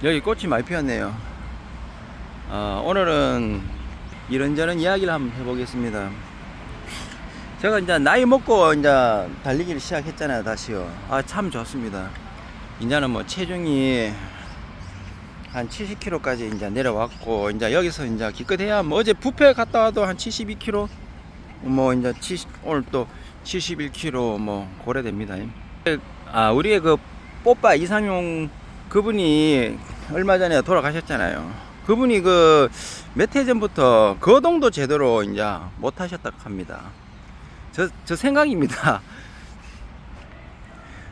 여기 꽃이 많이 피었네요. 오늘은 이런저런 이야기를 한번 해보겠습니다. 제가 이제 나이 먹고 이제 달리기를 시작했잖아요, 다시요. 참 좋습니다. 이제는 뭐 체중이 한 70kg까지 이제 내려왔고, 이제 여기서 이제 기껏해야 뭐 어제 뷔페 갔다 와도 한 72kg, 뭐 이제 오늘 또 71kg 뭐 고려됩니다. 우리의 그 뽀빠 이상용 그분이 얼마 전에 돌아가셨잖아요. 그분이 그 몇 해 전부터 거동도 제대로 이제 못 하셨다 합니다. 저 생각입니다.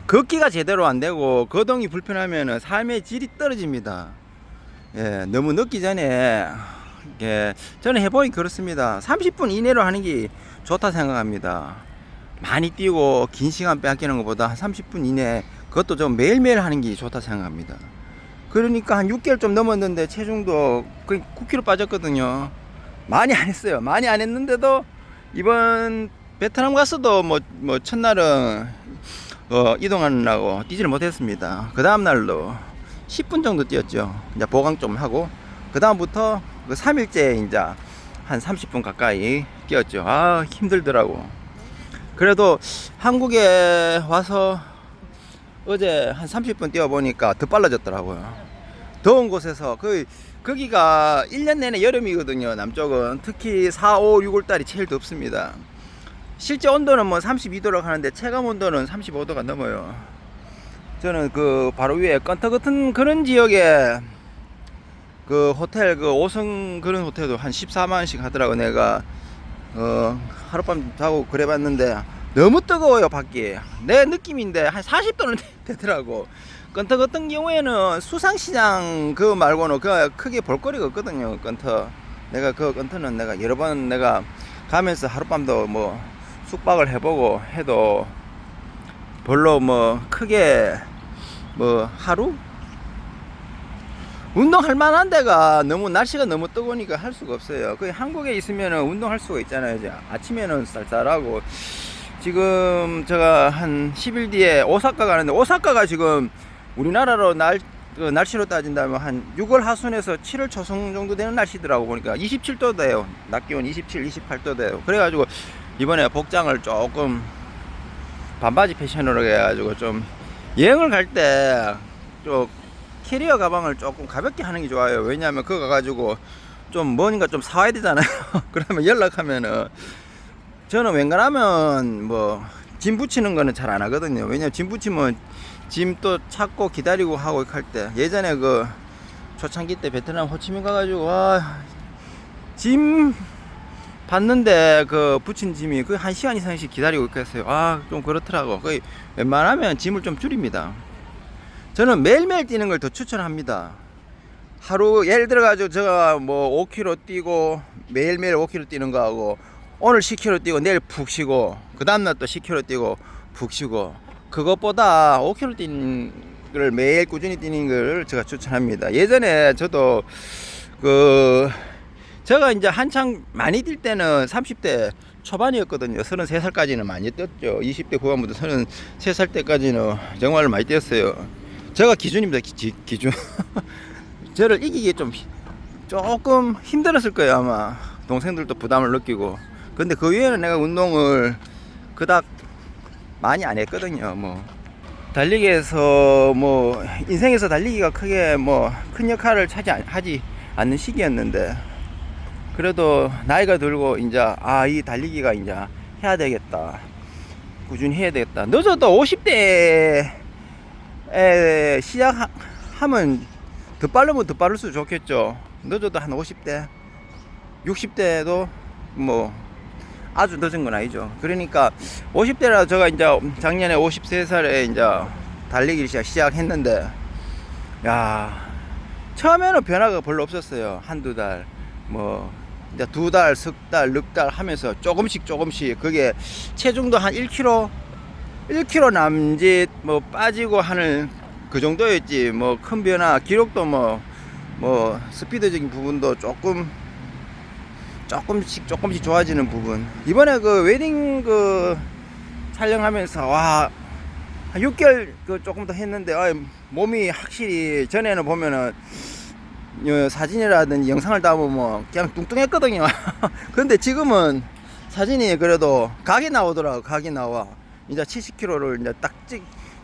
걷기가 제대로 안 되고 거동이 불편하면 삶의 질이 떨어집니다. 예, 너무 늦기 전에, 예, 저는 해보니 그렇습니다. 30분 이내로 하는 게 좋다 생각합니다. 많이 뛰고 긴 시간 빼앗기는 것보다 한 30분 이내, 그것도 좀 매일매일 하는 게 좋다 생각합니다. 그러니까 한 6개월 좀 넘었는데 체중도 거의 9kg 빠졌거든요. 많이 안 했어요. 많이 안 했는데도 이번 베트남 가서도 뭐 첫날은 이동하느라고 뛰지를 못했습니다. 그 다음날도 10분 정도 뛰었죠. 이제 보강 좀 하고, 그 다음부터 그 3일째 이제 한 30분 가까이 뛰었죠. 힘들더라고. 그래도 한국에 와서 어제 한 30분 뛰어보니까 더 빨라졌더라고요. 더운 곳에서, 거기가 1년 내내 여름이거든요. 남쪽은 특히 4, 5, 6월 달이 제일 덥습니다. 실제 온도는 뭐 32도라고 하는데 체감 온도는 35도가 넘어요. 저는 그 바로 위에 건터 같은 그런 지역에 그 호텔, 그 5성 그런 호텔도 한 14만원씩 하더라고. 내가 하룻밤 자고 그래 봤는데 너무 뜨거워요, 밖이. 내 느낌인데 한 40도는 되더라고. 건터 같은 경우에는 수상시장 그 말고는 그 크게 볼거리가 없거든요. 건터, 내가 그 건터는 내가 여러 번 내가 가면서 하룻밤도 뭐 숙박을 해보고 해도 별로 뭐 크게 뭐 하루 운동할 만한 데가, 너무 날씨가 너무 뜨거우니까 할 수가 없어요. 거의 한국에 있으면은 운동할 수가 있잖아요. 이제 아침에는 쌀쌀하고. 지금 제가 한 10일 뒤에 오사카 가는데, 오사카가 지금 우리나라로 날씨로 따진다면 한 6월 하순에서 7월 초순 정도 되는 날씨더라고. 보니까 27도 돼요. 낮 기온 27, 28도 돼요. 그래가지고 이번에 복장을 조금 반바지 패션으로 해가지고 좀 여행을 갈 때 좀 캐리어 가방을 조금 가볍게 하는 게 좋아요. 왜냐하면 그거 가가지고 좀 뭔가 좀 사와야 되잖아요. 그러면 연락하면은, 저는 웬간하면 뭐 짐 붙이는 거는 잘 안 하거든요. 왜냐면 짐 붙이면 짐 또 찾고 기다리고 하고 할 때, 예전에 그 초창기 때 베트남 호치민 가가지고 짐 봤는데 그 붙인 짐이 거의 1시간 이상씩 기다리고 있겠어요. 좀 그렇더라고. 거의 웬만하면 짐을 좀 줄입니다. 저는 매일매일 뛰는 걸 더 추천합니다. 하루 예를 들어가지고 제가 뭐 5km 뛰고, 매일매일 5km 뛰는 거하고, 오늘 10km 뛰고 내일 푹 쉬고 그 다음날 또 10km 뛰고 푹 쉬고, 그것보다 5km 뛰는 걸 매일 꾸준히 뛰는 걸 제가 추천합니다. 예전에 저도 제가 이제 한창 많이 뛸 때는 30대 초반이었거든요. 33살까지는 많이 뛰었죠. 20대 후반부터 33살 때까지는 정말 많이 뛰었어요. 제가 기준입니다. 기준. 저를 이기기 조금 힘들었을 거예요, 아마. 동생들도 부담을 느끼고. 근데 그 위에는 내가 운동을 그닥 많이 안 했거든요. 뭐 달리기에서 뭐 인생에서 달리기가 크게 뭐 큰 역할을 하지 않는 시기였는데, 그래도 나이가 들고 이제 이 달리기가 이제 해야 되겠다, 꾸준히 해야 되겠다. 늦어도 50대에 시작하면 더 빠르면 더 빠를수록 좋겠죠. 늦어도 한 50대 60대도 뭐 아주 늦은 건 아니죠. 그러니까 50대라 제가 이제 작년에 53살에 이제 달리기를 시작했는데, 처음에는 변화가 별로 없었어요. 한두 달, 뭐 이제 두 달, 석 달, 넉 달 하면서 조금씩 그게 체중도 한 1kg 남짓 뭐 빠지고 하는 그 정도였지, 뭐 큰 변화, 기록도 뭐 스피드적인 부분도 조금씩 좋아지는 부분. 이번에 그 웨딩 그 촬영하면서 한 6개월 그 조금 더 했는데 몸이 확실히 전에는 보면은 사진이라든지 영상을 담으면 그냥 뚱뚱했거든요. 근데 지금은 사진이 그래도 각이 나오더라고. 각이 나와. 이제 70kg를 이제 딱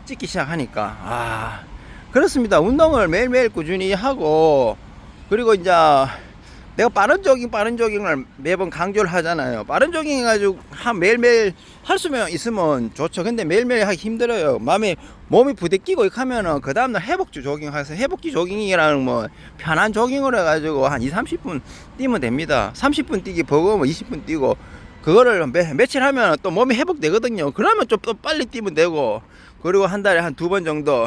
찍기 시작하니까 그렇습니다. 운동을 매일매일 꾸준히 하고, 그리고 이제 내가 빠른 조깅을 매번 강조를 하잖아요. 빠른 조깅 해가지고 매일매일 할 수면 있으면 좋죠. 근데 매일매일 하기 힘들어요. 몸이 부대끼고 이렇게 하면은 그 다음날 회복주 조깅 해서, 회복주 조깅이라는 뭐 편한 조깅을 해가지고 한 2-30분 뛰면 됩니다. 30분 뛰기 버거우면 20분 뛰고, 그거를 며칠 하면 또 몸이 회복되거든요. 그러면 좀 또 빨리 뛰면 되고, 그리고 한 달에 한 2번 정도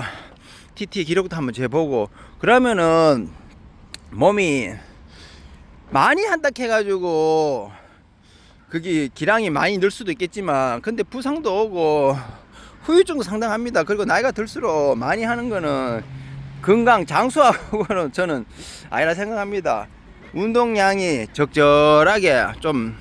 TT 기록도 한번 재보고, 그러면은 몸이 많이 한다 해가지고 그게 기량이 많이 늘 수도 있겠지만, 근데 부상도 오고 후유증도 상당합니다. 그리고 나이가 들수록 많이 하는 거는 건강 장수하고는 저는 아니라 생각합니다. 운동량이 적절하게 좀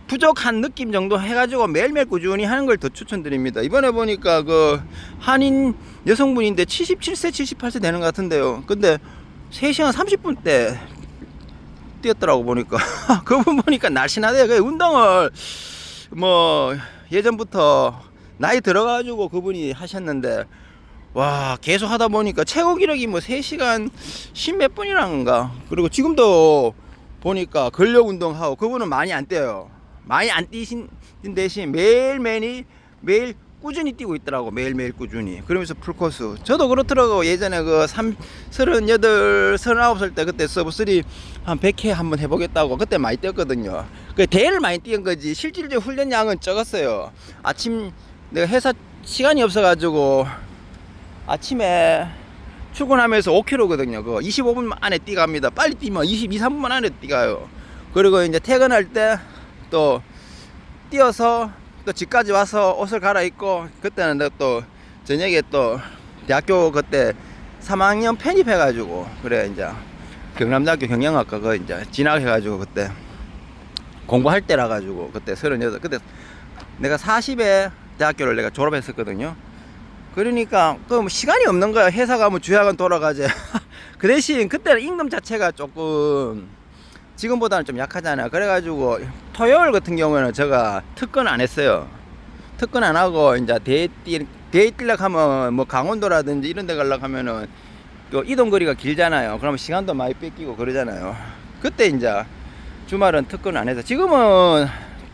부족한 느낌 정도 해가지고 매일매일 꾸준히 하는 걸 더 추천드립니다. 이번에 보니까 그 한인 여성분인데 77세 78세 되는 것 같은데요. 근데 3시간 30분대 뛰었더라고 보니까. 그분 보니까 날씬하대요. 운동을 뭐 예전부터 나이 들어가지고 그분이 하셨는데, 와, 계속 하다 보니까 최고 기록이 뭐 3시간 10몇 분이란가. 그리고 지금도 보니까 근력 운동하고, 그분은 많이 안 뛰어요. 많이 안 뛰신 대신 매일 꾸준히 뛰고 있더라고. 매일매일 꾸준히. 그러면서 풀코스. 저도 그렇더라고. 예전에 그 38, 39살 때 그때 서브3 한 100회 한번 해보겠다고 그때 많이 뛰었거든요. 그 대회를 많이 뛰은 거지 실질적 훈련량은 적었어요. 아침 내가 회사 시간이 없어가지고 아침에 출근하면서 5km거든요. 그거 25분 안에 뛰갑니다. 빨리 뛰면 22-3분 안에 뛰가요. 그리고 이제 퇴근할 때 또 뛰어서 또 집까지 와서 옷을 갈아입고, 그때는 또 저녁에 또 대학교 그때 3학년 편입해가지고, 그래 이제 경남대학교 경영학과 그 이제 진학해가지고 그때 공부할 때라 가지고, 그때 38, 그때 내가 40에 대학교를 내가 졸업했었거든요. 그러니까 그 시간이 없는 거야. 회사 가면 주야간 돌아가지. 그 대신 그때는 임금 자체가 조금 지금보다는 좀 약하잖아요. 그래가지고 토요일 같은 경우에는 제가 특근 안 했어요. 특근 안 하고 이제 대회 뛰려고 하면 뭐 강원도라든지 이런 데 가려고 하면은 또 이동거리가 길잖아요. 그러면 시간도 많이 뺏기고 그러잖아요. 그때 이제 주말은 특근 안 해서, 지금은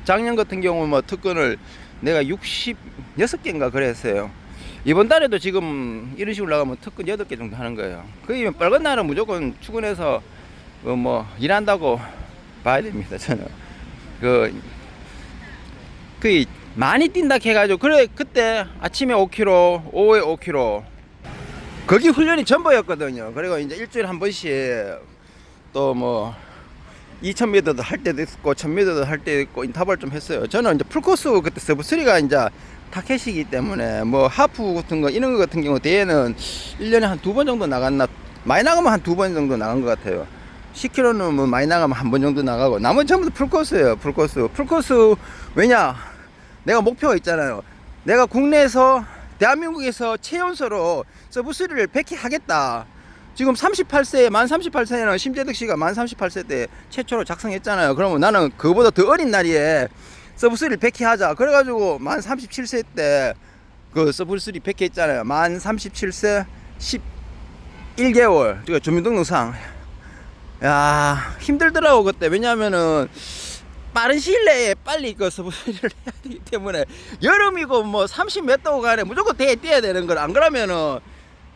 작년 같은 경우 뭐 특근을 내가 66개인가 그랬어요. 이번 달에도 지금 이런 식으로 나가면 특근 8개 정도 하는 거예요. 거의 빨간 날은 무조건 출근해서 뭐 일한다고 봐야 됩니다. 저는 그 많이 뛴다 해가지고, 그래 그때 아침에 5km, 오후에 5km, 거기 훈련이 전부였거든요. 그리고 이제 일주일에 한 번씩 또 뭐 2000m도 할 때도 있고 1000m도 할 때도 있고 인터벌 좀 했어요. 저는 이제 풀코스 그때 서브3가 이제 타켓이기 때문에 뭐 하프 같은 거 이런 거 같은 경우 대회는 1년에 한 2번 정도 나갔나, 많이 나가면 한 2번 정도 나간 것 같아요. 10km는 뭐 많이 나가면 한 번 정도 나가고, 나머지 전부 다 풀코스예요. 풀코스. 왜냐, 내가 목표가 있잖아요. 내가 국내에서 대한민국에서 최연소로 서브3를 100회 하겠다. 지금 38세, 만 38세는 심재덕 씨가 만 38세 때 최초로 작성했잖아요. 그러면 나는 그거보다 더 어린 나이에 서브3를 100회 하자. 그래가지고 만 37세 때 그 서브3 100회 했잖아요. 만 37세 11개월. 그러니까 주민등록상. 야, 힘들더라고 그때. 왜냐면은 빠른 시일 내에 빨리 그 서브3를 해야 되기 때문에, 여름이고 뭐 30 몇 도 간에 무조건 대회 뛰어야 되는 거라. 안 그러면은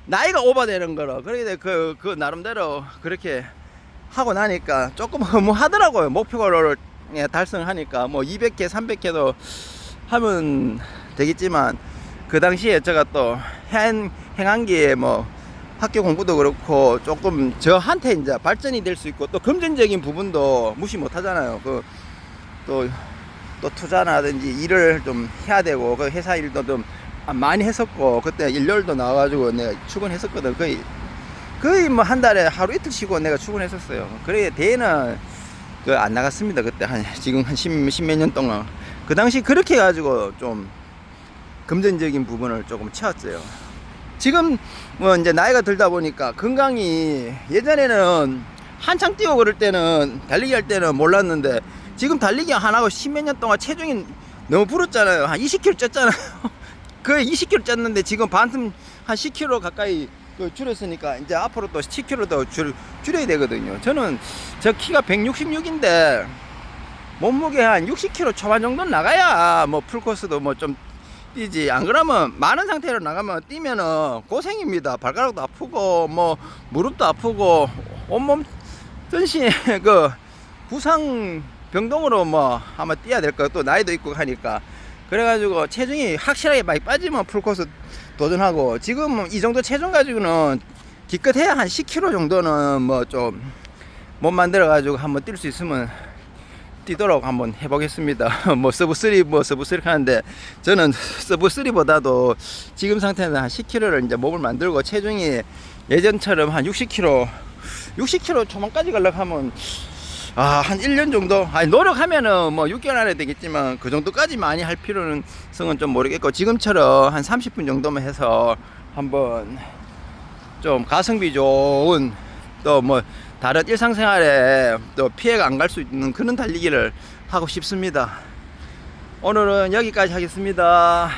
나이가 오버되는 거라. 그러니까 그 나름대로 그렇게 하고 나니까 조금 허무하더라고요. 목표를 달성하니까 뭐 200개 300개도 하면 되겠지만, 그 당시에 제가 또 행한 게 뭐 학교 공부도 그렇고 조금 저한테 이제 발전이 될 수 있고, 또 금전적인 부분도 무시 못 하잖아요. 또 투자나든지 일을 좀 해야 되고, 그 회사 일도 좀 많이 했었고, 그때 일요일도 나와가지고 내가 출근했었거든. 거의 뭐 한 달에 하루 이틀 쉬고 내가 출근했었어요. 그래 대회는 안 나갔습니다. 그때 지금 한 십몇 년 동안. 그 당시 그렇게 해가지고 좀 금전적인 부분을 조금 채웠어요. 지금 뭐 이제 나이가 들다 보니까 건강이 예전에는 한창 뛰고 그럴 때는 달리기 할 때는 몰랐는데 지금 달리기 안 하고 십몇 년 동안 체중이 너무 불었잖아요. 한 20kg 쪘잖아요. 거의 20kg 쪘는데 지금 반틈 한 10kg 가까이 줄였으니까 이제 앞으로 또 10kg 더 줄여야 되거든요. 저는 저 키가 166인데 몸무게 한 60kg 초반 정도는 나가야 뭐 풀코스도 뭐 좀 뛰지. 안 그러면 많은 상태로 나가면 뛰면은 고생입니다. 발가락도 아프고 뭐 무릎도 아프고 온몸 전신 그 부상 병동으로 뭐 아마 뛰어야 될 거또 나이도 있고 하니까 그래가지고 체중이 확실하게 많이 빠지면 풀코스 도전하고 지금 이 정도 체중 가지고는 기껏해야 한 10kg 정도는 뭐 좀 못 만들어 가지고 한번 뛸 수 있으면 뛰도록 한번 해보겠습니다. 뭐 서브3 하는데 저는 서브3보다도 지금 상태는 한 10kg를 이제 몸을 만들고 체중이 예전처럼 한 60kg 초반까지 가려고 하면 한 1년 정도 노력하면은 뭐 6개월 안에 되겠지만 그 정도까지 많이 할 필요는 성은 좀 모르겠고 지금처럼 한 30분 정도만 해서 한번 좀 가성비 좋은 또 뭐 다른 일상생활에 또 피해가 안 갈 수 있는 그런 달리기를 하고 싶습니다. 오늘은 여기까지 하겠습니다.